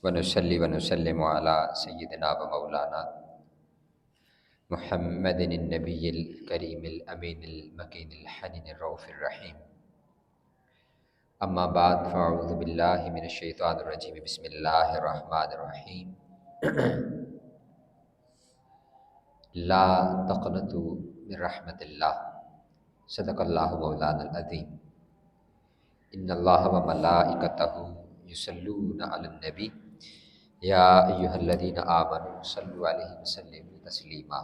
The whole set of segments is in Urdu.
ونصلي ونسلم على سيدنا ومولانا محمد النبي الكريم الأمين المكين الحنين الرؤوف الرحيم. أما بعد فأعوذ بالله من الشيطان الرجيم. بسم الله الرحمن الرحيم. لا تقنطوا من رحمة الله. صدق الله مولانا العظيم. إن الله وملائكته يصلون على النبي يا أيها الذين آمنوا صلوا عليه وسلموا تسليما.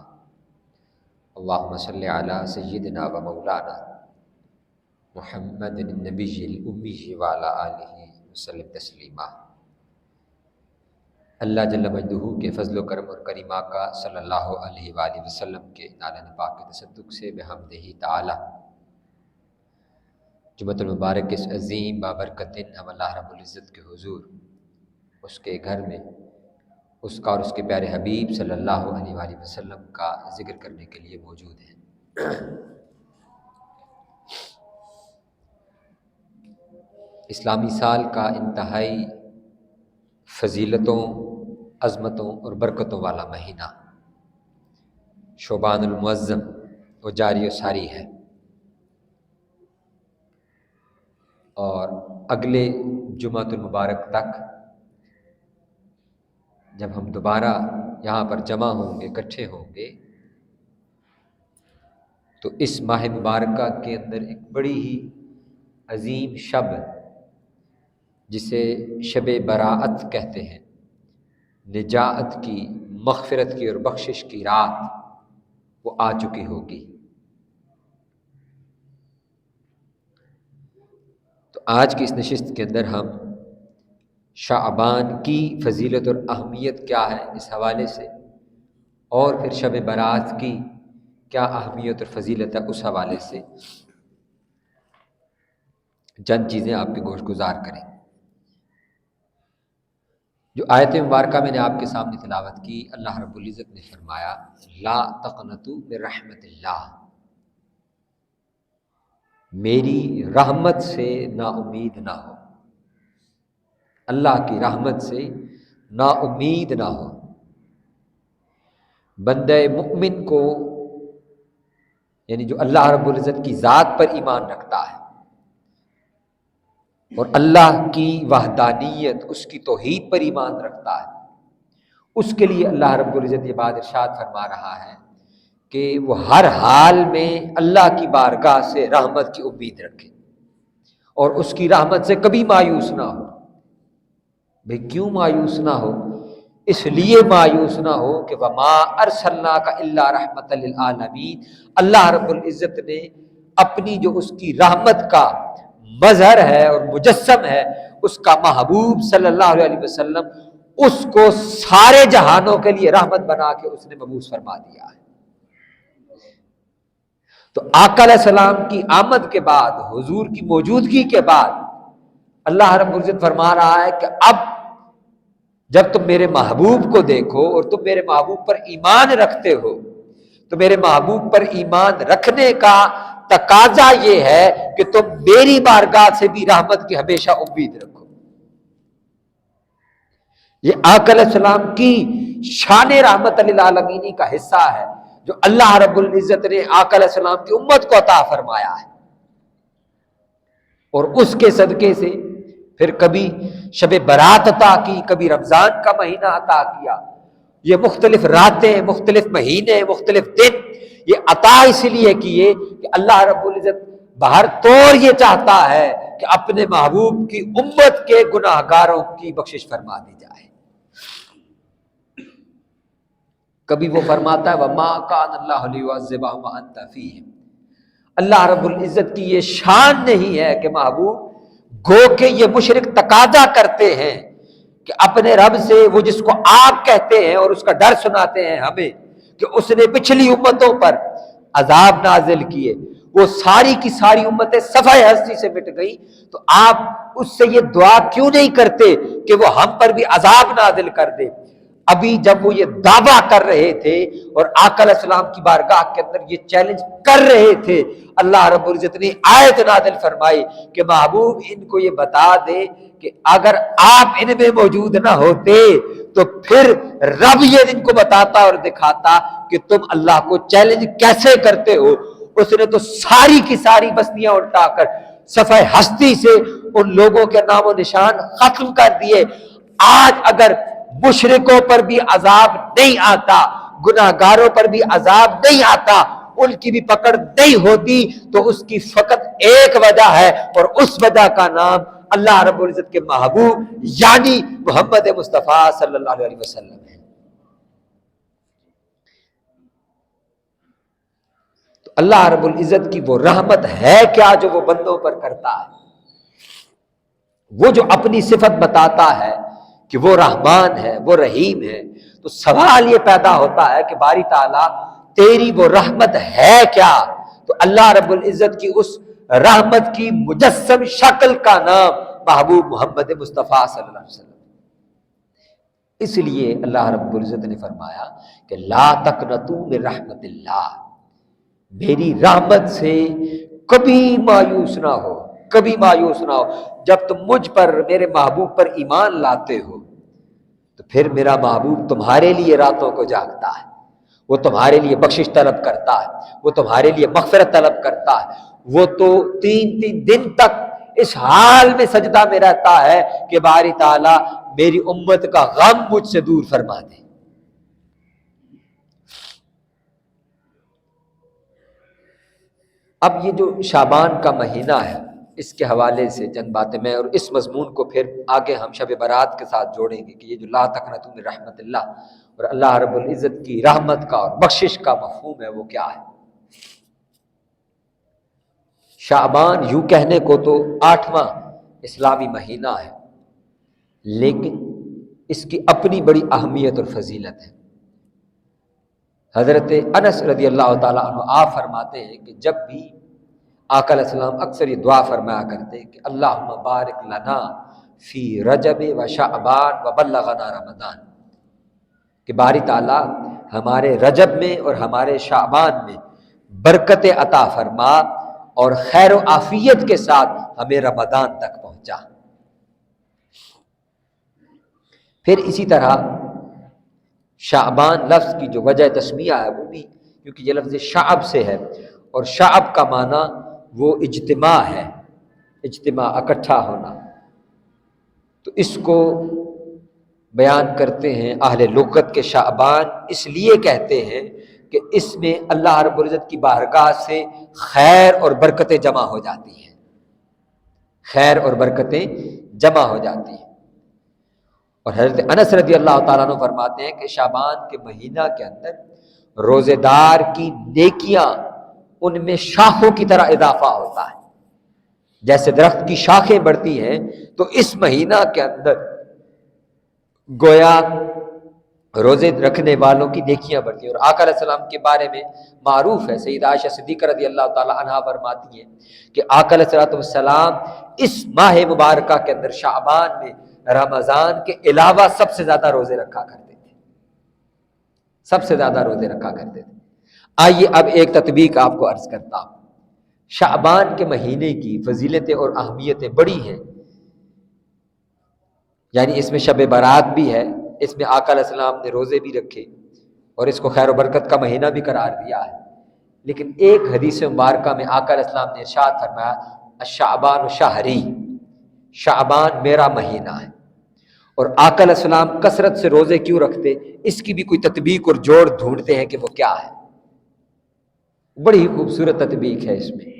اللهم صل على سيدنا ومولانا محمد النبي الأمي وعلى آلہ وسلم تسلیما. اللہ جل مجدہ کے فضل و کرم اور کریم آقا صلی اللہ علیہ وآلہ وسلم کے نالہ پاک کے تصدق سے بحمدہ تعالی جمعۃ المبارک اس عظیم بابرکت دن ہم اللہ رب العزت کے حضور اس کے گھر میں اس کا اور اس کے پیارے حبیب صلی اللہ علیہ وآلہ وسلم کا ذکر کرنے کے لیے موجود ہیں. اسلامی سال کا انتہائی فضیلتوں، عظمتوں اور برکتوں والا مہینہ شعبان المعظم و جاری و ساری ہے، اور اگلے جمعۃ المبارک تک جب ہم دوبارہ یہاں پر جمع ہوں گے، اکٹھے ہوں گے، تو اس ماہ مبارکہ کے اندر ایک بڑی ہی عظیم شب جسے شب براءت کہتے ہیں، نجات کی، مغفرت کی اور بخشش کی رات وہ آ چکی ہوگی. تو آج کی اس نشست کے اندر ہم شعبان کی فضیلت اور اہمیت کیا ہے اس حوالے سے، اور پھر شب برات کی کیا اہمیت اور فضیلت ہے اس حوالے سے چند چیزیں آپ کے گوش گزار کریں. جو آیت مبارکہ میں نے آپ کے سامنے تلاوت کی، اللہ رب العزت نے فرمایا لا تقنطوا من رحمت اللہ، میری رحمت سے نا امید نہ ہو، اللہ کی رحمت سے نا امید نہ ہو. بندہ مؤمن کو، یعنی جو اللہ رب العزت کی ذات پر ایمان رکھتا ہے اور اللہ کی وحدانیت، اس کی توحید پر ایمان رکھتا ہے، اس کے لیے اللہ رب العزت یہ بات ارشاد فرما رہا ہے کہ وہ ہر حال میں اللہ کی بارگاہ سے رحمت کی امید رکھے اور اس کی رحمت سے کبھی مایوس نہ ہو. بھئی کیوں مایوس نہ ہو؟ اس لیے مایوس نہ ہو کہ وَمَا أَرْسَلْنَاكَ إِلَّا رَحْمَةً لِلْعَالَمِينَ، اللہ رب العزت نے اپنی جو اس کی رحمت کا مظہر ہے اور مجسم ہے، اس کا محبوب صلی اللہ علیہ وسلم، اس کو سارے جہانوں کے لیے رحمت بنا کے اس نے مبعوث فرما دیا ہے. تو آقا علیہ السلام کی آمد کے بعد، حضور کی موجودگی کے بعد، اللہ رب العزت فرما رہا ہے کہ اب جب تم میرے محبوب کو دیکھو اور تم میرے محبوب پر ایمان رکھتے ہو، تو میرے محبوب پر ایمان رکھنے کا تقاضا یہ ہے کہ تم میری بارگاہ سے بھی رحمت کی ہمیشہ امید رکھو. یہ آقا علیہ السلام کی شان رحمت للعالمین کا حصہ ہے جو اللہ رب العزت نے آقا علیہ السلام کی امت کو عطا فرمایا ہے، اور اس کے صدقے سے پھر کبھی شب برات عطا کی، کبھی رمضان کا مہینہ عطا کیا. یہ مختلف راتیں، مختلف مہینے، مختلف دن یہ عطا اس لیے کیے کہ اللہ رب العزت بہر طور یہ چاہتا ہے کہ اپنے محبوب کی امت کے گناہگاروں کی بخشش فرما دی جائے. کبھی وہ فرماتا ہے وَمَا كَانَ اللَّهُ لِيُعَذِّبَهُمْ وَأَنْتَ فِيهِمْ، اللہ رب العزت کی یہ شان نہیں ہے کہ محبوب، گو کہ یہ مشرک تقاضا کرتے ہیں کہ اپنے رب سے، وہ جس کو آپ کہتے ہیں اور اس کا ڈر سناتے ہیں ہمیں کہ اس نے پچھلی امتوں پر عذاب نازل کیے، وہ ساری کی ساری امتیں صفحہ ہستی سے مٹ گئی، تو آپ اس سے یہ دعا کیوں نہیں کرتے کہ وہ ہم پر بھی عذاب نازل کر دے؟ ابھی جب وہ یہ دعویٰ کر رہے تھے اور آقا علیہ السلام کی بارگاہ کے اندر یہ چیلنج کر رہے تھے، اللہ رب العزت نے آیت نازل فرمائی کہ محبوب ان کو یہ بتا دے کہ اگر آپ ان میں موجود نہ ہوتے تو پھر رب یہ ان کو بتاتا اور دکھاتا کہ تم اللہ کو چیلنج کیسے کرتے ہو۔ اس نے تو ساری کی ساری بستیاں الٹا کر صفحہ ہستی سے ان لوگوں کے نام و نشان ختم کر دیے۔ آج اگر مشرکوں پر بھی عذاب نہیں آتا، گناہگاروں پر بھی عذاب نہیں آتا، ان کی بھی پکڑ نہیں ہوتی، تو اس کی فقط ایک وجہ ہے، اور اس وجہ کا نام اللہ رب العزت کے محبوب یعنی محمد مصطفیٰ صلی اللہ علیہ وسلم ہے۔ تو اللہ رب العزت کی وہ رحمت ہے کیا جو وہ بندوں پر کرتا ہے؟ وہ جو اپنی صفت بتاتا ہے کہ وہ رحمان ہے، وہ رحیم ہے، تو سوال یہ پیدا ہوتا ہے کہ باری تعالیٰ تیری وہ رحمت ہے کیا؟ تو اللہ رب العزت کی اس رحمت کی مجسم شکل کا نام محبوب محمد مصطفیٰ صلی اللہ علیہ وسلم۔ اس لیے اللہ رب العزت نے فرمایا کہ لا تقنطوا من رحمت اللہ، میری رحمت سے کبھی مایوس نہ ہو، کبھی مایوس نہ ہو۔ جب تم مجھ پر، میرے محبوب پر ایمان لاتے ہو، تو پھر میرا محبوب تمہارے لیے راتوں کو جاگتا ہے، وہ تمہارے لیے بخشش طلب کرتا ہے، وہ تمہارے لیے مغفرت طلب کرتا ہے، وہ تو 3 دن تک اس حال میں سجدہ میں رہتا ہے کہ باری تعالیٰ میری امت کا غم مجھ سے دور فرما دے۔ اب یہ جو شعبان کا مہینہ ہے، اس کے حوالے سے چند باتیں میں، اور اس مضمون کو پھر آگے ہم شب برات کے ساتھ جوڑیں گے کہ یہ جو لا تقنطوا من رحمت اللہ اور اللہ رب العزت کی رحمت کا اور بخشش کا مفہوم ہے وہ کیا ہے۔ شعبان یوں کہنے کو تو 8واں اسلامی مہینہ ہے، لیکن اس کی اپنی بڑی اہمیت اور فضیلت ہے۔ حضرت انس رضی اللہ تعالیٰ عنہ آپ فرماتے ہیں کہ جب بھی آقا علیہ السلام اکثر یہ دعا فرمایا کرتے کہ اللہم بارک لنا فی رجب و شعبان و بلغنا رمضان، کہ باری تعالیٰ ہمارے رجب میں اور ہمارے شعبان میں برکت عطا فرما اور خیر و عافیت کے ساتھ ہمیں رمضان تک پہنچا۔ پھر اسی طرح شعبان لفظ کی جو وجہ تسمیہ ہے وہ بھی کیونکہ یہ لفظ شعب سے ہے، اور شعب کا معنی وہ اجتماع ہے، اجتماع، اکٹھا ہونا۔ تو اس کو بیان کرتے ہیں اہل لغت کے شعبان اس لیے کہتے ہیں کہ اس میں اللہ رب العزت کی بارگاہ سے خیر اور برکتیں جمع ہو جاتی ہیں، خیر اور برکتیں جمع ہو جاتی ہیں۔ اور حضرت انس رضی اللہ تعالیٰ عنہ فرماتے ہیں کہ شعبان کے مہینہ کے اندر روزے دار کی نیکیاں ان میں شاخوں کی طرح اضافہ ہوتا ہے، جیسے درخت کی شاخیں بڑھتی ہیں تو اس مہینہ کے اندر گویا روزے رکھنے والوں کی نیکیاں بڑھتی ہیں۔ اور آقا علیہ السلام کے بارے میں معروف ہے، سیدہ عائشہ صدیقہ رضی اللہ تعالیٰ عنہا فرماتی ہیں کہ آقا علیہ السلام اس ماہ مبارکہ کے اندر شعبان میں رمضان کے علاوہ سب سے زیادہ روزے رکھا کرتے تھے، سب سے زیادہ روزے رکھا کرتے تھے۔ آئیے اب ایک تطبیق آپ کو عرض کرتا ہوں۔ شعبان کے مہینے کی فضیلتیں اور اہمیتیں بڑی ہیں، یعنی اس میں شب برات بھی ہے، اس میں آقا علیہ السلام نے روزے بھی رکھے اور اس کو خیر و برکت کا مہینہ بھی قرار دیا ہے۔ لیکن ایک حدیث مبارکہ میں آقا علیہ السلام نے ارشاد فرمایا الشعبان شہری، شعبان میرا مہینہ ہے۔ اور آقا علیہ السلام کثرت سے روزے کیوں رکھتے، اس کی بھی کوئی تطبیق اور جوڑ ڈھونڈتے ہیں کہ وہ کیا ہے۔ بڑی ہی خوبصورت تطبیق ہے اس میں۔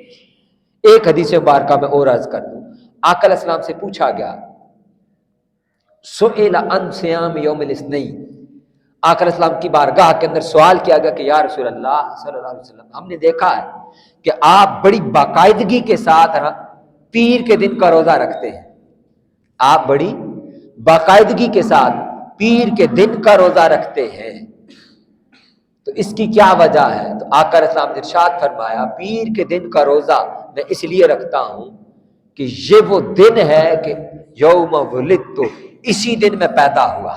ایک حدیث مبارکہ میں اور عرض کر دوں، آقا علیہ السلام سے پوچھا گیا سئل عن صیام یوم الاثنین، آقا علیہ السلام کی بارگاہ کے اندر سوال کیا گیا کہ یا رسول اللہ صلی اللہ علیہ وسلم، ہم نے دیکھا ہے کہ آپ بڑی باقاعدگی کے ساتھ پیر کے دن کا روزہ رکھتے ہیں، آپ بڑی باقاعدگی کے ساتھ پیر کے دن کا روزہ رکھتے ہیں، تو اس کی کیا وجہ ہے؟ تو آقا علیہ السلام نے ارشاد فرمایا پیر کے دن کا روزہ میں اس لیے رکھتا ہوں کہ یہ وہ دن ہے کہ یوم ولدت، اسی دن میں پیدا ہوا،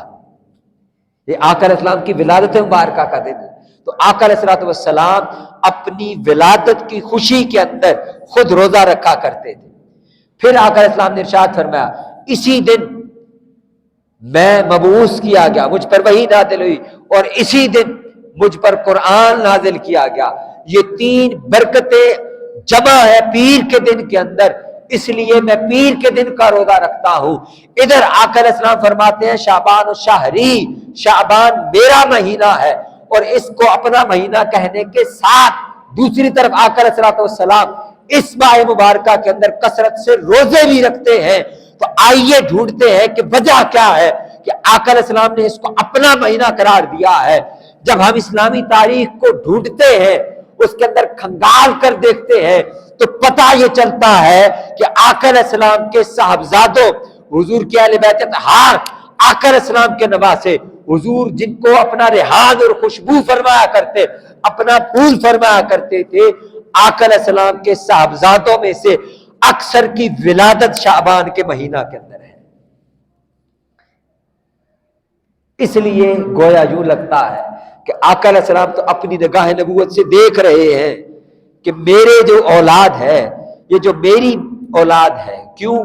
یہ آقا علیہ السلام کی ولادت مبارکہ کا دن ہے۔ تو آقا علیہ السلام اپنی ولادت کی خوشی کے اندر خود روزہ رکھا کرتے تھے۔ پھر آقا علیہ السلام نے ارشاد فرمایا اسی دن میں مبعوث کیا گیا، مجھ پر وحی نازل ہوئی، اور اسی دن مجھ پر قرآن نازل کیا گیا۔ یہ تین برکتیں جمع ہے پیر کے دن کے اندر، اس لیے میں پیر کے دن کا روزہ رکھتا ہوں۔ ادھر آقا علیہ السلام فرماتے ہیں شعبان و شہری، شعبان میرا مہینہ ہے، اور اس کو اپنا مہینہ کہنے کے ساتھ دوسری طرف آقا علیہ السلام اس ماہ مبارکہ کے اندر کثرت سے روزے بھی رکھتے ہیں۔ تو آئیے ڈھونڈتے ہیں کہ وجہ کیا ہے کہ آقا علیہ السلام نے اس کو اپنا مہینہ قرار دیا ہے۔ جب ہم اسلامی تاریخ کو ڈھونڈتے ہیں، اس کے اندر کھنگال کر دیکھتے ہیں، تو پتہ یہ چلتا ہے کہ آقا علیہ السلام کے صاحبزادوں، حضور کے اہل بیت اطہار، آقا علیہ السلام کے نواسے، حضور جن کو اپنا ریحان اور خوشبو فرمایا کرتے، اپنا پھول فرمایا کرتے تھے، آقا علیہ السلام کے صاحبزادوں میں سے اکثر کی ولادت شعبان کے مہینہ کے اندر ہے۔ اس لیے گویا یوں لگتا ہے کہ آقا علیہ السلام تو اپنی نگاہ نبوت سے دیکھ رہے ہیں کہ میرے جو اولاد ہے، یہ جو میری اولاد ہے، کیوں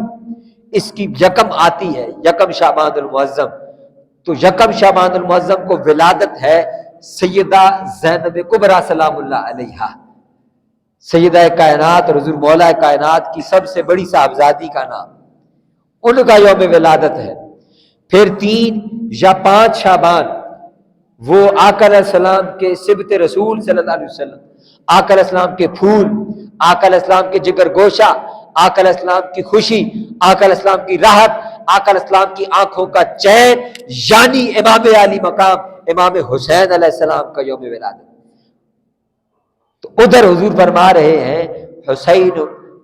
اس کی یکم آتی ہے، یکم شعبان المعظم، تو یکم شعبان المعظم کو ولادت ہے سیدہ زینب کبریٰ سلام اللہ علیہا، سیدہ کائنات اور حضور مولا کائنات کی سب سے بڑی صاحبزادی کا نام، ان کا یوم ولادت ہے۔ پھر 3 یا 5 شعبان وہ آقا علیہ السلام کے صبت رسول صلی اللہ علیہ وسلم، آقا علیہ السلام کے پھول، آقا علیہ السلام کے جگر گوشہ، آقا علیہ السلام کی خوشی، آقا علیہ السلام کی راحت، آقا علیہ السلام کی آنکھوں کا چین، یعنی امام علی مقام امام حسین علیہ السلام کا یوم ولادت۔ تو ادھر حضور فرما رہے ہیں حسین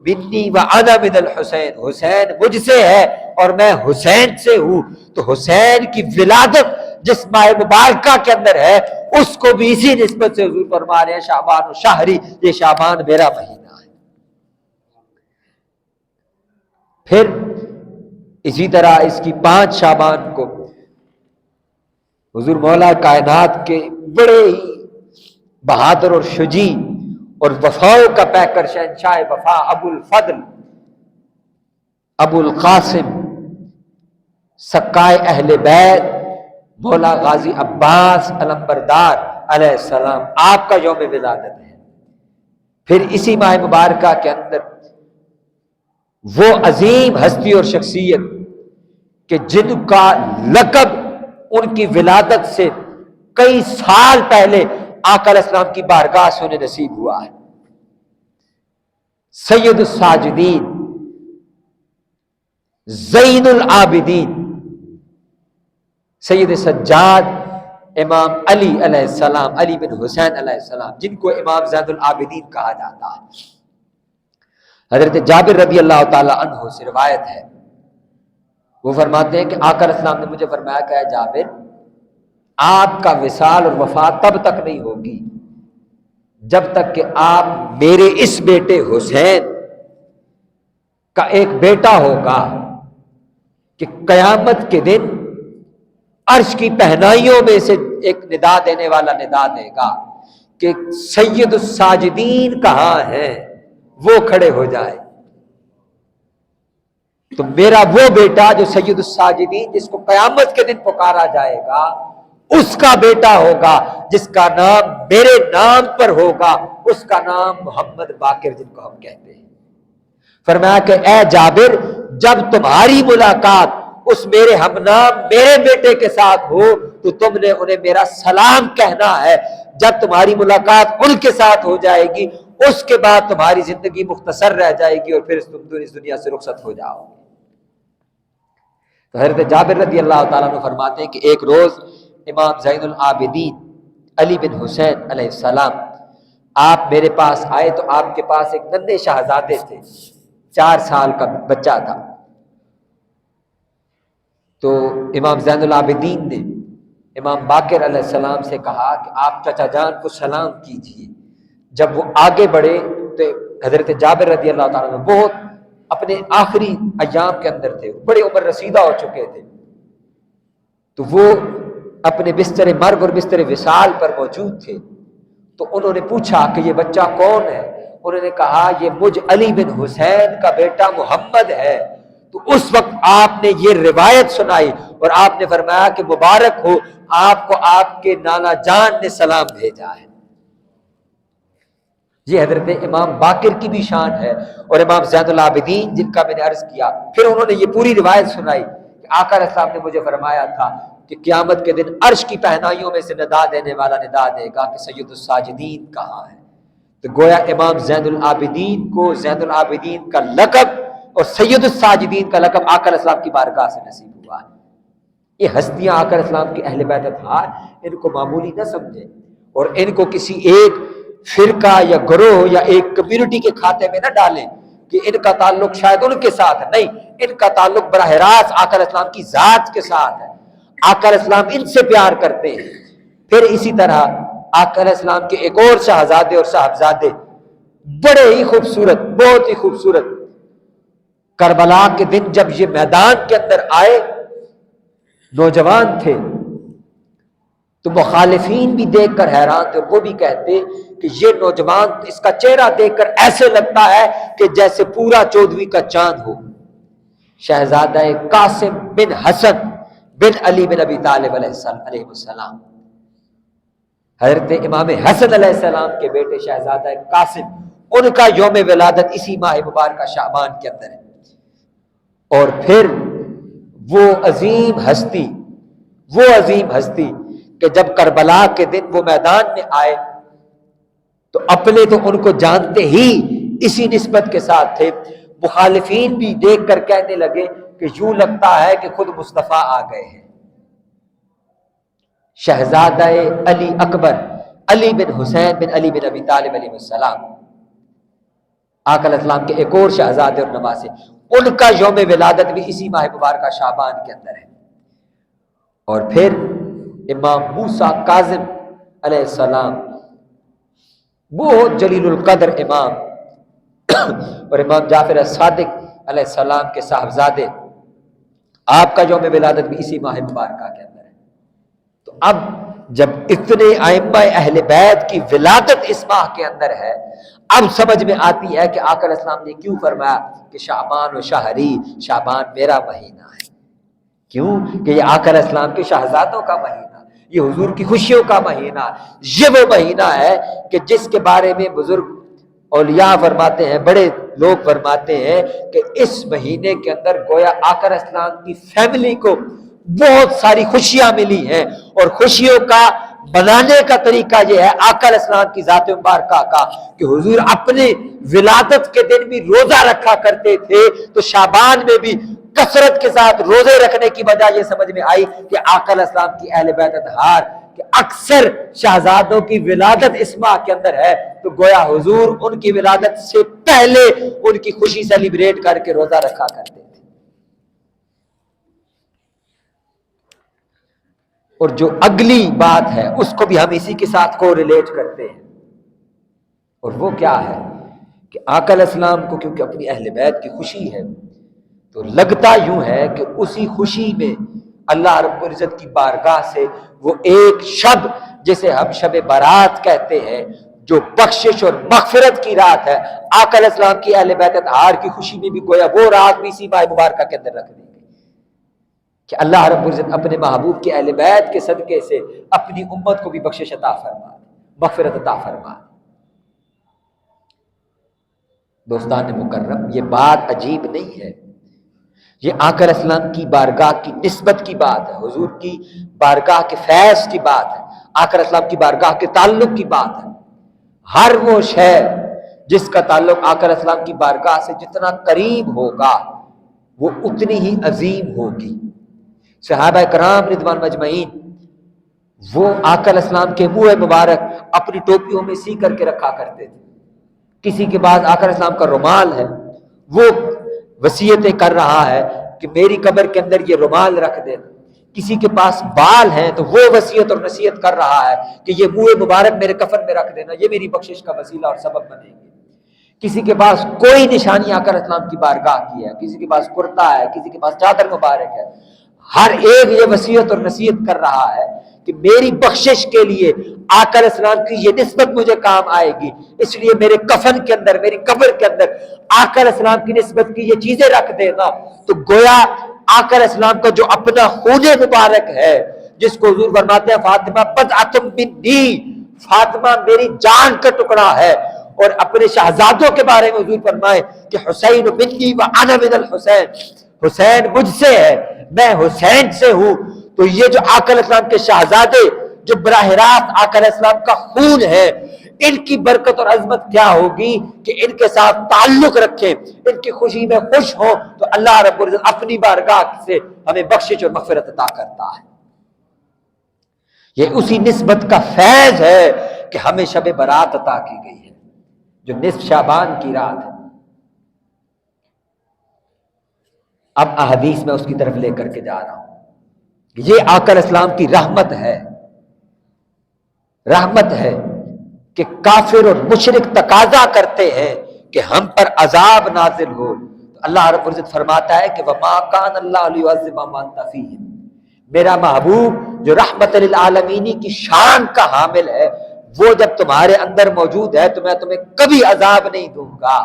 منی وانا من الحسین، حسین مجھ سے ہے اور میں حسین سے ہوں۔ تو حسین کی ولادت جس ماہ مبارکہ کے اندر ہے، اس کو بھی اسی نسبت سے حضور فرما رہے ہیں شعبان و شہری، یہ شعبان میرا مہینہ ہے۔ پھر اسی طرح اس کی 5 شعبان کو حضور مولا کائنات کے بڑے ہی بہادر اور شجاع اور وفاؤں کا پیکر شہنشاہ وفا ابو الفضل ابو القاسم سکائے اہل بیت مولا غازی عباس علمبردار علیہ السلام، آپ کا یوم ولادت ہے۔ پھر اسی ماہ مبارکہ کے اندر وہ عظیم ہستی اور شخصیت کہ جن کا لقب ان کی ولادت سے کئی سال پہلے آقا علیہ السلام کی بارگاہ سے انہیں نصیب ہوا ہے، سید الساجدین، زین العابدین، سید سجاد امام علی علیہ السلام، علی بن حسین علیہ السلام، جن کو امام زین العابدین کہا جاتا ہے۔ حضرت جابر رضی اللہ تعالی عنہ سے روایت ہے، وہ فرماتے ہیں کہ آقا علیہ السلام نے مجھے فرمایا کہ اے جابر، آپ کا وصال اور وفات تب تک نہیں ہوگی جب تک کہ آپ میرے اس بیٹے حسین کا ایک بیٹا ہوگا کہ قیامت کے دن عرش کی پہنائیوں میں سے ایک ندا دینے والا ندا دے گا کہ سید الساجدین کہاں ہیں، وہ کھڑے ہو جائے۔ تو میرا وہ بیٹا جو سید الساجدین، جس کو قیامت کے دن پکارا جائے گا، اس کا بیٹا ہوگا جس کا نام میرے نام پر ہوگا، اس کا نام محمد باقر، جن کو ہم کہتے ہیں۔ فرمایا کہ اے جابر، جب تمہاری ملاقات اس میرے ہم نام میرے بیٹے کے ساتھ ہو تو تم نے انہیں میرا سلام کہنا ہے۔ جب تمہاری ملاقات ان کے ساتھ ہو جائے گی، اس کے بعد تمہاری زندگی مختصر رہ جائے گی اور پھر تم اس دنیا سے رخصت ہو جاؤ۔ تو حضرت جابر رضی اللہ تعالیٰ عنہ فرماتے ہیں کہ ایک روز امام زین العابدین علی بن حسین علیہ السلام آپ میرے پاس آئے، تو آپ کے پاس ایک ننھے شہزادے تھے، 4 سال کا بچہ تھا۔ تو امام زین العابدین نے امام باقر علیہ السلام سے کہا کہ آپ چچا جان کو سلام کیجئے۔ جب وہ آگے بڑھے تو حضرت جابر رضی اللہ تعالیٰ عنہ بہت اپنے آخری ایام کے اندر تھے، بڑے عمر رسیدہ ہو چکے تھے، تو وہ اپنے بستر مرگ اور بستر وصال پر موجود تھے، تو انہوں نے پوچھا کہ یہ بچہ کون ہے؟ انہوں نے کہا یہ مجھ علی بن حسین کا بیٹا محمد ہے۔ تو اس وقت آپ نے یہ روایت سنائی اور آپ نے فرمایا کہ مبارک ہو آپ کو آپ کے نانا جان نے سلام بھیجا ہے۔ یہ حضرت امام باقر کی بھی شان ہے، اور امام زین العابدین جن کا میں نے عرض کیا، پھر انہوں نے یہ پوری روایت سنائی کہ آقا علیہ السلام نے مجھے فرمایا تھا کہ قیامت کے دن عرش کی پہنائیوں میں سے ندا دینے والا ندا دے گا کہ سید الساجدین کہاں ہے؟ تو گویا امام زین العابدین کو زین العابدین کا لقب اور سید الساجدین کا لقب آقا علیہ السلام کی بارگاہ سے نصیب ہوا ہے۔ یہ ہستیاں آقا علیہ السلام کی اہل بیت اطہار، ان کو معمولی نہ سمجھیں اور ان کو کسی ایک فرقہ یا گروہ یا ایک کمیونٹی کے کھاتے میں نہ ڈالیں کہ ان کا تعلق شاید ان کے ساتھ ہے، نہیں، ان کا تعلق براہ راست آقا علیہ السلام کی ذات کے ساتھ ہے۔ آقا علیہ السلام ان سے پیار کرتے ہیں۔ پھر اسی طرح آقا علیہ السلام کے ایک اور شہزادے اور صاحبزادے بڑے ہی خوبصورت، بہت ہی خوبصورت، کربلا کے دن جب یہ میدان کے اندر آئے، نوجوان تھے، تو مخالفین بھی دیکھ کر حیران تھے، اور وہ بھی کہتے کہ یہ نوجوان، اس کا چہرہ دیکھ کر ایسے لگتا ہے کہ جیسے پورا 14ویں کا چاند ہو۔ شہزادہ قاسم بن حسن بن علی بن ابی طالب علیہ السلام، حضرت امام حسن علیہ السلام کے بیٹے شہزادہ قاسم، ان کا یوم ولادت اسی ماہ مبارکہ شعبان کے اندر ہے۔ اور پھر وہ عظیم ہستی کہ جب کربلا کے دن وہ میدان میں آئے تو اپنے تو ان کو جانتے ہی اسی نسبت کے ساتھ تھے، مخالفین بھی دیکھ کر کہنے لگے کہ یوں لگتا ہے کہ خود مصطفیٰ آ گئے ہیں۔ شہزادہ علی اکبر علی بن حسین بن علی بن ابی طالب علیہ السلام، آقا علیہ السلام کے ایک اور شہزادے اور نواسے، ان کا یوم ولادت بھی اسی ماہ مبارکہ شعبان کے اندر ہے۔ اور پھر امام موسیٰ کاظم علیہ السلام، بہت جلیل القدر امام، اور امام جعفر الصادق علیہ السلام کے صاحبزادے، آپ کا یوم ولادت بھی اسی ماہ مبارکہ کے اندر ہے۔ تو اب جب اتنے ائمہ اہل بیت کی ولادت اس ماہ کے اندر ہے، اب سمجھ میں آتی ہے کہ آقا علیہ السلام نے کیوں فرمایا کہ شعبان و شہری، شعبان میرا مہینہ ہے۔ کیوں کہ یہ آقا علیہ السلام کے شہزادوں کا مہینہ، یہ حضور کی خوشیوں کا مہینہ، یہ وہ مہینہ ہے کہ جس کے بارے میں بزرگ اولیاء فرماتے ہیں، بڑے لوگ فرماتے ہیں کہ اس مہینے کے اندر گویا آقا علیہ السلام کی فیملی کو بہت ساری خوشیاں ملی ہیں، اور خوشیوں کا بنانے کا طریقہ یہ ہے آقا علیہ السلام کی ذات مبارکہ کا کہ حضور اپنے ولادت کے دن بھی روزہ رکھا کرتے تھے، تو شعبان میں بھی کثرت کے ساتھ روزے رکھنے کی وجہ یہ سمجھ میں آئی کہ آقا علیہ السلام کی اہل بیت اطہار کہ اکثر شہزادوں کی ولادت اس ماہ کے اندر ہے، تو گویا حضور ان کی ولادت سے پہلے ان کی خوشی سیلیبریٹ کر کے روزہ رکھا کرتے تھے۔ اور جو اگلی بات ہے اس کو بھی ہم اسی کے ساتھ کو ریلیٹ کرتے ہیں، اور وہ کیا ہے کہ آقا علیہ السلام کو کیونکہ اپنی اہل بیت کی خوشی ہے، تو لگتا یوں ہے کہ اسی خوشی میں اللہ رب العزت کی بارگاہ سے وہ ایک شب جسے ہم شب برات کہتے ہیں، جو بخشش اور مغفرت کی رات ہے، آقا علیہ السلام کی اہل بیت اطہار کی خوشی میں بھی گویا وہ رات بھی اسی ماہ مبارکہ کے اندر رکھ دی گئی کہ اللہ رب العزت اپنے محبوب کے اہل بیت کے صدقے سے اپنی امت کو بھی بخشش عطا فرما، مغفرت عطا فرما۔ دوستان مکرم، یہ بات عجیب نہیں ہے، یہ آقا علیہ السلام کی بارگاہ کی نسبت کی بات ہے، حضور کی بارگاہ کے فیض کی بات ہے، آقا علیہ السلام کی بارگاہ کے تعلق کی بات ہے۔ ہر وہ شے جس کا تعلق آقا علیہ السلام کی بارگاہ سے جتنا قریب ہوگا وہ اتنی ہی عظیم ہوگی۔ صحابہ کرام رضوان مجمعین وہ آقا علیہ السلام کے منہ مبارک اپنی ٹوپیوں میں سی کر کے رکھا کرتے تھے۔ کسی کے پاس آقا علیہ السلام کا رومال ہے، وہ وصیتیں کر رہا ہے کہ میری قبر کے اندر یہ رومال رکھ دینا۔ کسی کے پاس بال ہیں تو وہ وصیت اور نصیحت کر رہا ہے کہ یہ منہ مبارک میرے کفن میں رکھ دینا، یہ میری بخشش کا وسیلہ اور سبب بنے گی۔ کسی کے پاس کوئی نشانی آقا علیہ السلام کی بارگاہ کی ہے، کسی کے پاس کرتا ہے، کسی کے پاس چادر مبارک ہے، ہر ایک یہ وصیت اور نصیحت کر رہا ہے کہ میری بخشش کے لیے آقا علیہ السلام کی یہ نسبت مجھے کام آئے گی، اس لیے میرے کفن کے اندر، میری قبر کے اندر آقا علیہ السلام کی نسبت کی یہ چیزیں رکھ دینا۔ تو گویا آقا علیہ السلام کا جو اپنا خون مبارک ہے، جس کو حضور فرماتے ہیں فاطمہ بضعۃ منی، فاطمہ میری جان کا ٹکڑا ہے، اور اپنے شہزادوں کے بارے میں حضور فرمائے کہ حسین منی وانا من الحسین، حسین مجھ سے ہے، میں حسین سے ہوں۔ تو یہ جو آقا علیہ السلام کے شہزادے جو براہ راست آقا علیہ السلام کا خون ہے، ان کی برکت اور عظمت کیا ہوگی کہ ان کے ساتھ تعلق رکھیں، ان کی خوشی میں خوش ہوں، تو اللہ رب العزت اپنی بارگاہ سے ہمیں بخشش اور مغفرت عطا کرتا ہے۔ یہ اسی نسبت کا فیض ہے کہ ہمیں شب برات عطا کی گئی ہے، جو نصف شعبان کی رات ہے۔ اب احادیث میں اس کی طرف لے کر کے جا رہا ہوں، یہ آقا علیہ السلام کی رحمت ہے، رحمت ہے کہ کافر اور مشرک تقاضا کرتے ہیں کہ ہم پر عذاب نازل ہو، تو اللہ رب العزت فرماتا ہے کہ وَمَا كَانَ اللَّهُ لِيُعَذِّبَهُمْ وَأَنْتَ فِيهِمْ، میرا محبوب جو رحمت للعالمینی کی شان کا حامل ہے، وہ جب تمہارے اندر موجود ہے تو میں تمہیں کبھی عذاب نہیں دوں گا۔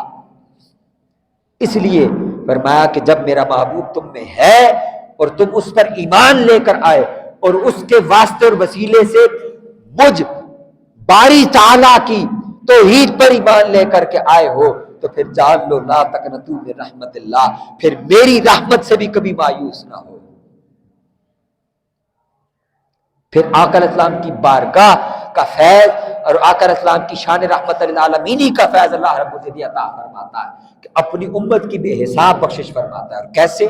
اس لیے فرمایا کہ جب میرا محبوب تم میں ہے اور تم اس پر ایمان لے کر آئے اور اس کے واسطے اور وسیلے سے مجھ باری تعالیٰ کی توحید پر ایمان لے کر کے آئے ہو، تو پھر جان لو لا تقنطوا من رحمت اللہ، پھر میری رحمت سے بھی کبھی مایوس نہ ہو۔ پھر آقا علیہ السلام کی بارگاہ کا فیض اور آقا علیہ السلام کی شان رحمت للعالمینی کا فیض اللہ رب العزت عطا فرماتا ہے کہ اپنی امت کی بے حساب بخشش فرماتا ہے۔ اور کیسے؟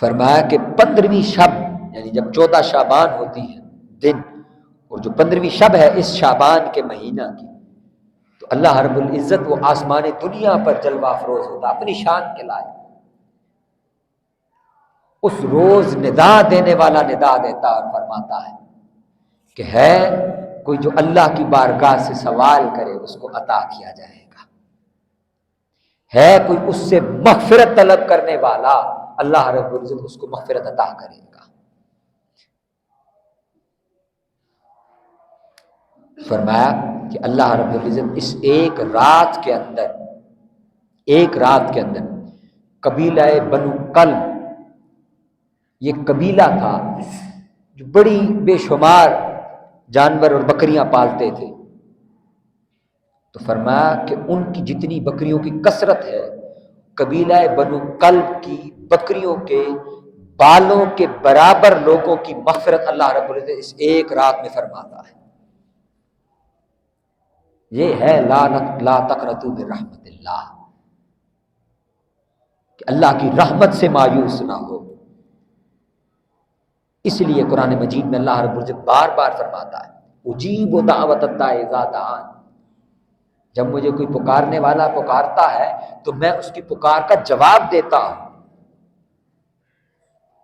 فرمایا کہ 15ویں شب، یعنی جب 14 شعبان ہوتی ہے دن، اور جو 15ویں شب ہے اس شعبان کے مہینہ کی، تو اللہ رب العزت وہ آسمان دنیا پر جلوہ افروز ہوتا اپنی شان کے لائق۔ اس روز ندا دینے والا ندا دیتا اور فرماتا ہے کہ ہے کوئی جو اللہ کی بارگاہ سے سوال کرے اس کو عطا کیا جائے گا، ہے کوئی اس سے مغفرت طلب کرنے والا، اللہ رب العزت اس کو مغفرت عطا کرے گا۔ فرمایا کہ اللہ رب العزت اس ایک رات کے اندر قبیلہ بنو کلب، یہ قبیلہ تھا جو بڑی بے شمار جانور اور بکریاں پالتے تھے، تو فرمایا کہ ان کی جتنی بکریوں کی کثرت ہے، قبیلہ بنو کلب کی بکریوں کے بالوں کے برابر لوگوں کی مغفرت اللہ رب العزت اس ایک رات میں فرماتا ہے۔ یہ ہے لا تقنطوا من رحمت اللہ، کہ اللہ کی رحمت سے مایوس نہ ہو۔ اس لیے قرآن مجید میں اللہ رب العزت بار بار فرماتا ہے اجیب دعوت الداعی اذا دعان، جب مجھے کوئی پکارنے والا پکارتا ہے تو میں اس کی پکار کا جواب دیتا ہوں۔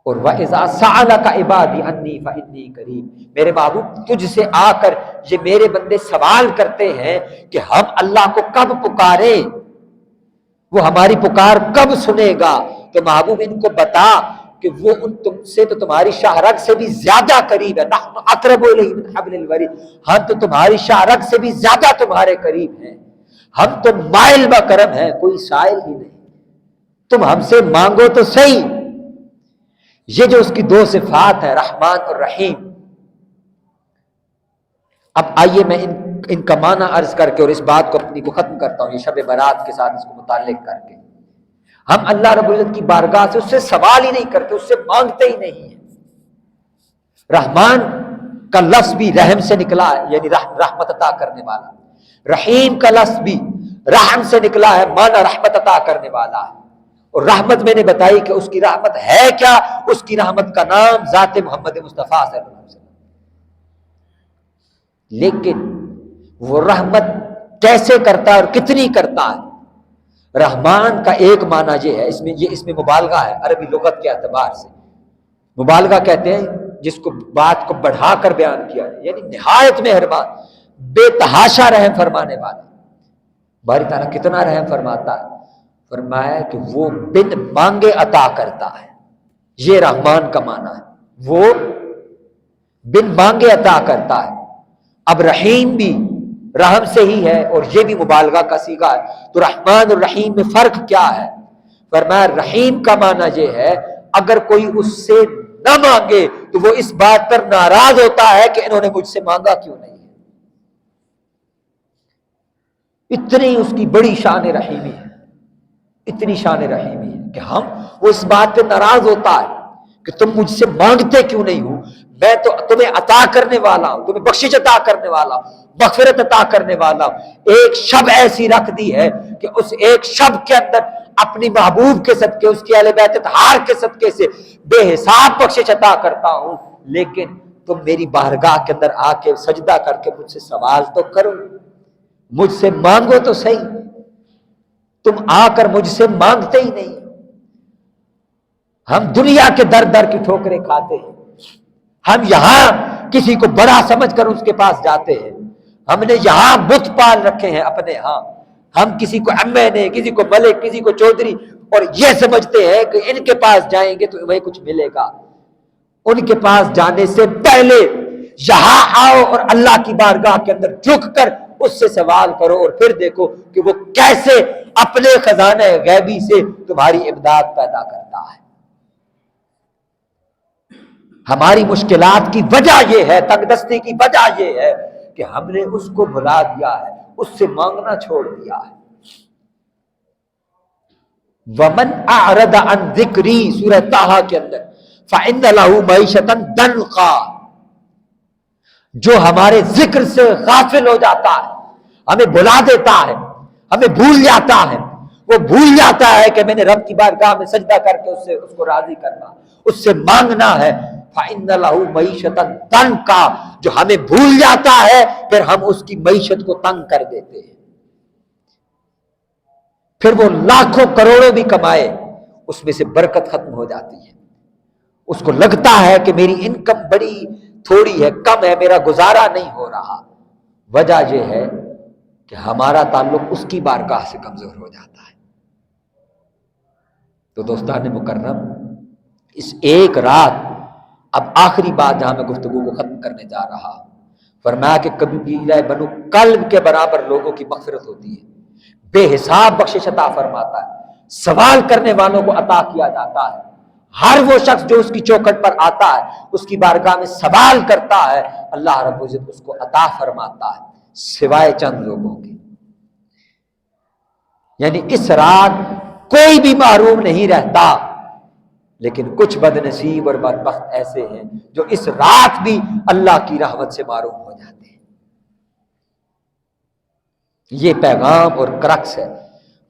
اور وَإِذَا سَأَلَكَ عِبَادِي عَنِّي فَإِنِّي قَرِيبٌ، میرے محبوب تجھ سے آ کر یہ میرے بندے سوال کرتے ہیں کہ ہم اللہ کو کب پکاریں، وہ ہماری پکار کب سنے گا، تو محبوب ان کو بتا کہ وہ تم سے تو تمہاری شاہ رگ سے بھی زیادہ قریب ہے، نحن اقرب الیہ من حبل الورید، ہم تو تمہاری شاہ رگ سے بھی زیادہ تمہارے قریب ہیں، ہم تو مائل بکرم ہیں، کوئی سائل ہی نہیں، تم ہم سے مانگو تو صحیح۔ یہ جو اس کی دو صفات ہے رحمان اور رحیم، اب آئیے میں ان کا معنی عرض کر کے اور اس بات کو اپنی کو ختم کرتا ہوں، یہ شب برات کے ساتھ اس کو متعلق کر کے۔ ہم اللہ رب العزت کی بارگاہ سے اس سے سوال ہی نہیں کرتے، اس سے مانگتے ہی نہیں ہیں۔ رحمان کا لفظ بھی رحم سے نکلا ہے، یعنی رحمت عطا کرنے والا، رحیم کا لفظ بھی رحم سے نکلا ہے، معنی رحمت عطا کرنے والا ہے۔ اور رحمت میں نے بتائی کہ اس کی رحمت ہے کیا، اس کی رحمت کا نام ذات محمد مصطفیٰ صلی اللہ علیہ وسلم۔ لیکن وہ رحمت کیسے کرتا ہے اور کتنی کرتا ہے؟ رحمان کا ایک معنی یہ ہے، اس میں مبالغہ ہے عربی لغت کے اعتبار سے۔ مبالغہ کہتے ہیں جس کو بات کو بڑھا کر بیان کیا ہے، یعنی نہایت مہربان، بے تحاشا رحم فرمانے والا۔ باری تعالیٰ کتنا رحم فرماتا ہے؟ فرمایا کہ وہ بن مانگے عطا کرتا ہے، یہ رحمان کا معنی ہے۔ وہ بن مانگے عطا کرتا ہے۔ اب رحیم بھی رحم سے ہی ہے، اور یہ بھی مبالغہ کا صیغہ ہے، تو رحمان اور رحیم میں فرق کیا ہے؟ فرمایا رحیم کا معنی یہ ہے اگر کوئی اس سے نہ مانگے تو وہ اس بات پر ناراض ہوتا ہے کہ انہوں نے مجھ سے مانگا کیوں نہیں ہے۔ اتنی اس کی بڑی شان رحیمی ہے، اتنی شان رحیمی ہے کہ وہ اس بات پہ ناراض ہوتا ہے کہ تم مجھ سے مانگتے کیوں نہیں ہو، میں تو تمہیں عطا کرنے والا ہوں، تمہیں بخشش عطا کرنے والا ہوں، مغفرت عطا کرنے والا ہوں۔ ایک شب ایسی رکھ دی ہے کہ اس ایک شب کے اندر اپنی محبوب کے صدقے، اس کی اہل بیت اطہار کے صدقے سے بے حساب بخشش عطا کرتا ہوں، لیکن تم میری بارگاہ کے اندر آ کے سجدہ کر کے مجھ سے سوال تو کرو، مجھ سے مانگو تو صحیح، تم آ کر مجھ سے مانگتے ہی نہیں۔ ہم دنیا کے در در کی ٹھوکریں کھاتے ہیں، ہم یہاں کسی کو بڑا سمجھ کر اس کے پاس جاتے ہیں، ہم نے یہاں بت پال رکھے ہیں اپنے ہاں، ہم کسی کو MNA، کسی کو ملک، کسی کو چودھری، اور یہ سمجھتے ہیں کہ ان کے پاس جائیں گے تو ہمیں کچھ ملے گا۔ ان کے پاس جانے سے پہلے یہاں آؤ اور اللہ کی بارگاہ کے اندر جھک کر اس سے سوال کرو، اور پھر دیکھو کہ وہ کیسے اپنے خزانہ غیبی سے تمہاری امداد پیدا کرتا ہے۔ ہماری مشکلات کی وجہ یہ ہے، تنگ دستی کی وجہ یہ ہے کہ ہم نے اس کو بھلا دیا ہے، اس سے مانگنا چھوڑ دیا ہے۔ وَمَنْ أَعْرَضَ عَنْ ذِكْرِي سورہ طٰہٰ کے اندر فَإِنَّ لَهُ مَعِيشَةً ضَنْكًا، جو ہمارے ذکر سے غافل ہو جاتا ہے، ہمیں بھلا دیتا ہے، ہمیں بھول جاتا ہے، وہ بھول جاتا ہے کہ میں نے رب کی بارگاہ میں سجدہ کر کے اس کو راضی کرنا، اس سے مانگنا ہے۔ فَإِنَّ لَهُ مَعِيشَةً ضَنْكًا، جو ہمیں بھول جاتا ہے پھر ہم اس کی معیشت کو تنگ کر دیتے ہیں، پھر وہ لاکھوں کروڑوں بھی کمائے اس میں سے برکت ختم ہو جاتی ہے، اس کو لگتا ہے کہ میری انکم بڑی تھوڑی ہے، کم ہے، میرا گزارا نہیں ہو رہا۔ وجہ یہ ہے کہ ہمارا تعلق اس کی بارگاہ سے کمزور ہو جاتا ہے۔ تو دوستان مکرم، اس ایک رات، اب آخری بات جہاں میں گفتگو کو ختم کرنے جا رہا ہوں، فرمایا کہ قبیلہ بنو کلب کے برابر لوگوں کی مغفرت ہوتی ہے، بے حساب بخشش عطا فرماتا ہے، سوال کرنے والوں کو عطا کیا جاتا ہے، ہر وہ شخص جو اس کی چوکھٹ پر آتا ہے، اس کی بارگاہ میں سوال کرتا ہے، اللہ رب العزت اس کو عطا فرماتا ہے، سوائے چند لوگوں کے۔ یعنی اس رات کوئی بھی محروم نہیں رہتا، لیکن کچھ بد نصیب اور بدبخت ایسے ہیں جو اس رات بھی اللہ کی رحمت سے محروم ہو جاتے ہیں۔ یہ پیغام اور کرکس ہے،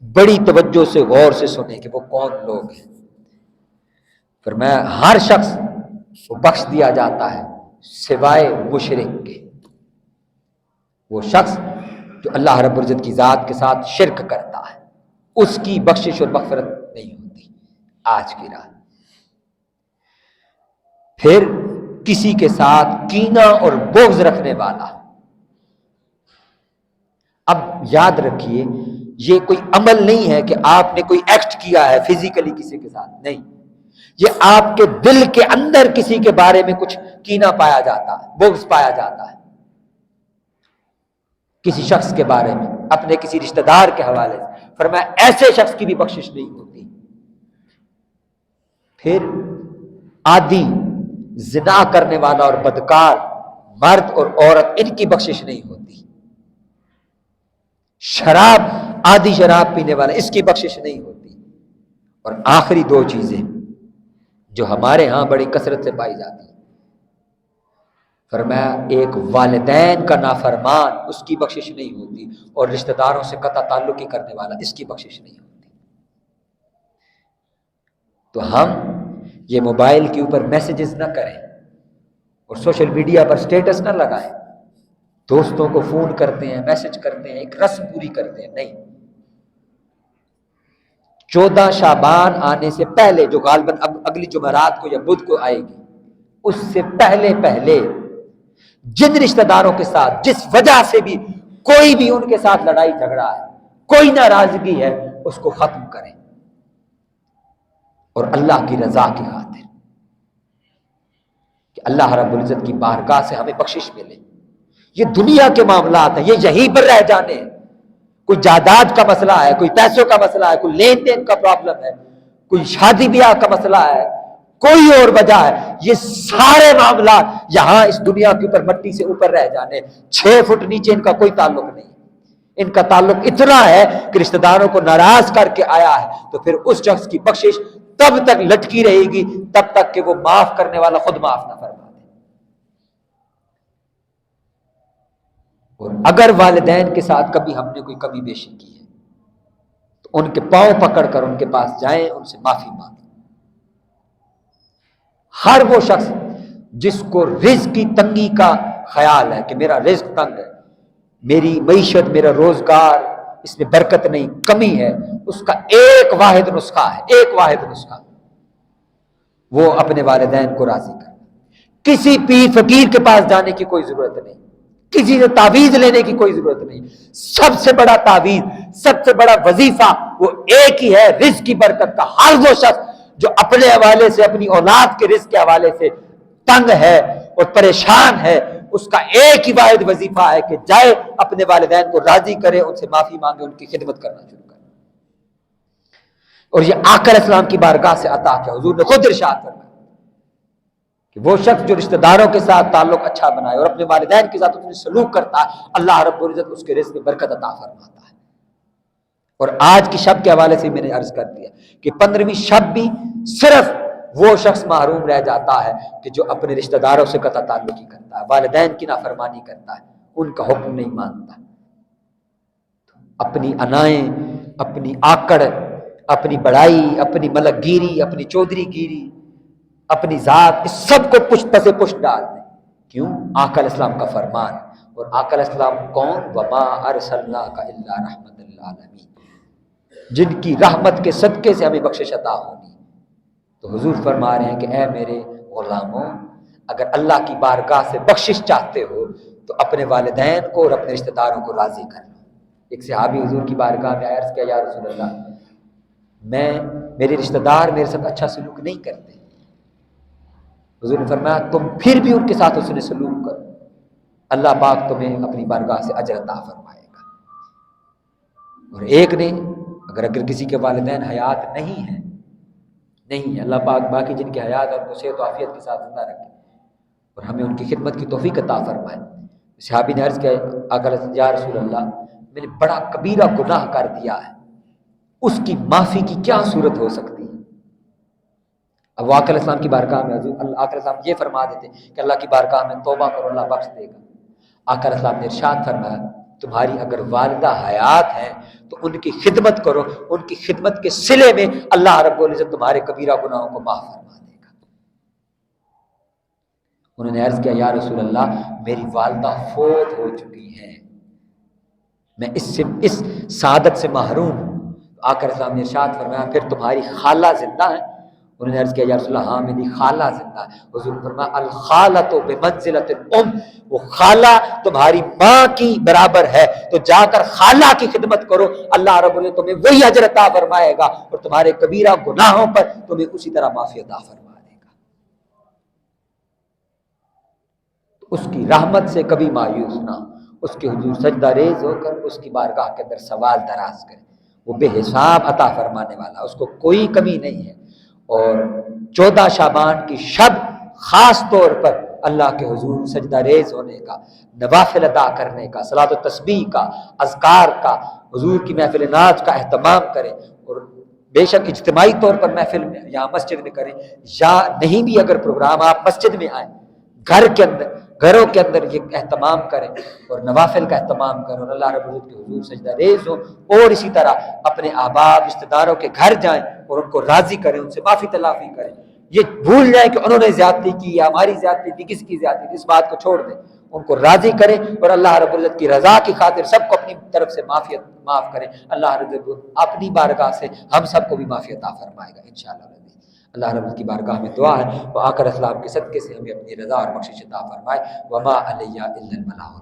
بڑی توجہ سے غور سے سنیں کہ وہ کون لوگ ہیں۔ فرمایا ہر شخص کو بخش دیا جاتا ہے سوائے مشرک کے، وہ شخص جو اللہ رب العزت کی ذات کے ساتھ شرک کرتا ہے، اس کی بخشش اور مغفرت نہیں ہوتی آج کی رات۔ پھر کسی کے ساتھ کینہ اور بغض رکھنے والا، اب یاد رکھیے یہ کوئی عمل نہیں ہے کہ آپ نے کوئی ایکٹ کیا ہے فزیکلی کسی کے ساتھ، نہیں، یہ آپ کے دل کے اندر کسی کے بارے میں کچھ کینہ پایا جاتا ہے، بغض پایا جاتا ہے کسی شخص کے بارے میں، اپنے کسی رشتہ دار کے حوالے سے، فرمایا ایسے شخص کی بھی بخشش نہیں ہوتی۔ پھر عادی، زنا کرنے والا اور بدکار مرد اور عورت، ان کی بخشش نہیں ہوتی۔ شراب، عادی شراب پینے والا، اس کی بخشش نہیں ہوتی۔ اور آخری دو چیزیں جو ہمارے ہاں بڑی کثرت سے پائی جاتی ہیں، فرمایا ایک والدین کا نافرمان، اس کی بخشش نہیں ہوتی، اور رشتہ داروں سے قطع تعلقی کرنے والا، اس کی بخشش نہیں ہوتی۔ تو ہم یہ موبائل کے اوپر میسیجز نہ کریں اور سوشل میڈیا پر سٹیٹس نہ لگائیں، دوستوں کو فون کرتے ہیں، میسج کرتے ہیں، ایک رسم پوری کرتے ہیں، نہیں۔ 14 شعبان آنے سے پہلے، جو غالباً اب اگلی جمعرات کو یا بدھ کو آئے گی، اس سے پہلے جن رشتہ داروں کے ساتھ جس وجہ سے بھی کوئی بھی ان کے ساتھ لڑائی جھگڑا ہے، کوئی ناراضگی ہے، اس کو ختم کریں، اور اللہ کی رضا کی خاطر۔ اللہ رب العزت کی بارگاہ سے ہمیں بخشش ملے۔ یہ دنیا کے معاملات ہیں، یہ یہیں پر رہ جانے ہیں۔ کوئی جائیداد کا مسئلہ ہے، کوئی پیسوں کا مسئلہ ہے، کوئی لین دین کا پرابلم ہے، کوئی شادی بیاہ کا مسئلہ ہے، کوئی اور وجہ ہے، یہ سارے معاملات یہاں اس دنیا کے اوپر مٹی سے اوپر رہ جانے، 6 فٹ نیچے ان کا کوئی تعلق نہیں۔ ان کا تعلق اتنا ہے کہ رشتہ داروں کو ناراض کر کے آیا ہے تو پھر اس شخص کی بخشش تب تک لٹکی رہے گی تب تک کہ وہ معاف کرنے والا خود معاف نہ فرما دے۔ اور اگر والدین کے ساتھ کبھی ہم نے کوئی کمی بیشی کی ہے تو ان کے پاؤں پکڑ کر ان کے پاس جائیں، ان سے معافی مانگیں۔ ہر وہ شخص جس کو رزق کی تنگی کا خیال ہے کہ میرا رزق تنگ ہے، میری معیشت، میرا روزگار، اس میں برکت نہیں، کمی ہے، اس کا ایک واحد نسخہ ہے، ایک واحد نسخہ، وہ اپنے والدین کو راضی کرنا۔ کسی پیر فقیر کے پاس جانے کی کوئی ضرورت نہیں، کسی سے تعویذ لینے کی کوئی ضرورت نہیں۔ سب سے بڑا تعویذ، سب سے بڑا وظیفہ وہ ایک ہی ہے، رزق کی برکت کا۔ ہر وہ شخص جو اپنے حوالے سے، اپنی اولاد کے رزق کے حوالے سے تنگ ہے اور پریشان ہے، اس کا ایک ہی واحد وظیفہ ہے کہ جائے اپنے والدین کو راضی کرے، ان سے معافی مانگے، ان کی خدمت کرنا شروع کرے۔ اور یہ آقا علیہ السلام کی بارگاہ سے عطا کیا، حضور نے خود ارشاد فرمایا کہ وہ شخص جو رشتہ داروں کے ساتھ تعلق اچھا بنائے اور اپنے والدین کے ساتھ اس سلوک کرتا ہے، اللہ رب العزت اس کے رزق میں برکت عطا فرماتا ہے۔ اور آج کی شب کے حوالے سے میں نے عرض کر دیا کہ 15ویں شب بھی صرف وہ شخص محروم رہ جاتا ہے کہ جو اپنے رشتہ داروں سے قطع تعلق ہی کرتا ہے، والدین کی نافرمانی کرتا ہے، ان کا حکم نہیں مانتا، اپنی انائیں، اپنی آکڑ، اپنی بڑائی، اپنی ملک گیری، اپنی چودھری گیری، اپنی ذات، اس سب کو پشت پسے پشت ڈال دیں۔ کیوں؟ آقا علیہ السلام کا فرمان۔ اور آقا علیہ السلام کون؟ وما ارسلناک الا رحمۃ للعالمین، جن کی رحمت کے صدقے سے ہمیں بخشش عطا ہونی۔ تو حضور فرما رہے ہیں کہ اے میرے غلاموں، اگر اللہ کی بارگاہ سے بخشش چاہتے ہو تو اپنے والدین کو اور اپنے رشتہ داروں کو راضی کر لو۔ ایک صحابی حضور کی بارگاہ میں عرض کیا، یا رسول اللہ، میرے رشتہ دار میرے ساتھ اچھا سلوک نہیں کرتے۔ حضور نے فرمایا تم پھر بھی ان کے ساتھ حسن سلوک کرو، اللہ پاک تمہیں اپنی بارگاہ سے اجر عطا فرمائے گا۔ اور ایک نہیں، اگر کسی کے والدین حیات نہیں ہیں، اللہ پاک باقی جن کی حیات اور صحت و عافیت کے ساتھ زندہ رکھے اور ہمیں ان کی خدمت کی توفیق عطا فرمائے۔ صحابی نے عرض کیا، یا رسول اللہ، میں نے بڑا کبیرہ گناہ کر دیا ہے، اس کی معافی کی کیا صورت ہو سکتی ہے؟ اب آقا علیہ السلام کی بارگاہ میں آقا علیہ السلام یہ فرما دیتے کہ اللہ کی بارگاہ میں توبہ کرو، اللہ بخش دے گا۔ آقا علیہ السلام نے ارشاد فرمایا تمہاری اگر والدہ حیات ہیں تو ان کی خدمت کرو، ان کی خدمت کے صلے میں اللہ رب العزت تمہارے کبیرہ گناہوں کو معاف فرما دے گا۔ انہوں نے عرض کیا، یا رسول اللہ، میری والدہ فوت ہو چکی ہیں، میں اس سعادت سے محروم ہوں۔ آقا علیہ السلام نے ارشاد فرمایا پھر تمہاری خالہ زندہ ہے؟ انہوں نے عرض کیا، یا رسول اللہ، ہاں میری خالہ زندہ ہے۔ حضور نے فرمایا الخالۃ بمنزلۃ الام، وہ خالہ تمہاری ماں کی برابر ہے، تو جا کر خالہ کی خدمت کرو، اللہ رب العزت تمہیں وہی اجر عطا فرمائے گا اور تمہارے کبیرہ گناہوں پر تمہیں اسی طرح معافی عطا فرما دے گا۔ اس کی رحمت سے کبھی مایوس نہ، اس کے حضور سجدہ ریز ہو کر اس کی بارگاہ کے اندر سوال دراز کرے، وہ بے حساب عطا فرمانے والا، اس کو کوئی کمی نہیں ہے۔ اور 14 شعبان کی شب خاص طور پر اللہ کے حضور سجدہ ریز ہونے کا، نوافل ادا کرنے کا، صلاۃ و تسبیح کا، اذکار کا، حضور کی محفل نعت کا اہتمام کریں، اور بے شک اجتماعی طور پر محفل میں یا مسجد میں کریں، یا نہیں بھی اگر پروگرام آپ مسجد میں آئیں، گھروں کے اندر یہ اہتمام کریں اور نوافل کا اہتمام کریں اور اللہ رب العزت کے حضور سجدہ ریز ہوں، اور اسی طرح اپنے احباب رشتہ داروں کے گھر جائیں اور ان کو راضی کریں، ان سے معافی تلافی کریں۔ یہ بھول جائیں کہ انہوں نے زیادتی کی یا ہماری زیادتی تھی، کس کی زیادتی تھی، اس بات کو چھوڑ دیں، ان کو راضی کریں اور اللہ رب العزت کی رضا کی خاطر سب کو اپنی طرف سے معاف کریں۔ اللہ رب العزت اپنی بارگاہ سے ہم سب کو بھی معافی عطا فرمائے گا انشاءاللہ۔ اللہ رب العزت کی بارگاہ میں دعا ہے وہ آقا علیہ السلام کے صدقے سے ہمیں اپنی رضا اور بخشش عطا فرمائے۔ وما علیہ الا البلاغ۔